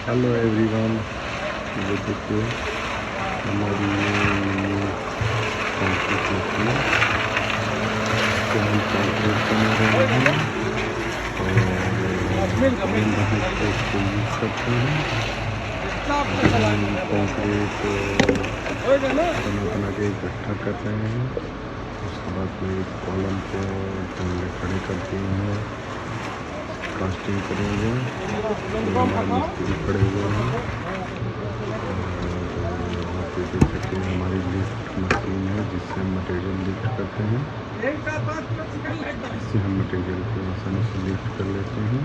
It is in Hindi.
हेलो एवरीवन, ये देखिए हमारी मिनी कंक्रीट मशीन से हम कंक्रीट बना रहे हैं और मेन बाहर से इसको यूज करते हैं। कंक्रीट बना के इकट्ठा कर रहे हैं। उसके बाद में कॉलम को ढंग खड़े कर दिए हैं, कास्टिंग करेंगे। हमारे मिस्त्री खड़े हुए हैं और यहाँ पे देख सकते हैं हमारी लिफ्ट मशीन है जिससे हम मटेरियल लिफ्ट करते हैं। इससे हम मटेरियल को आसानी से लिफ्ट कर लेते हैं।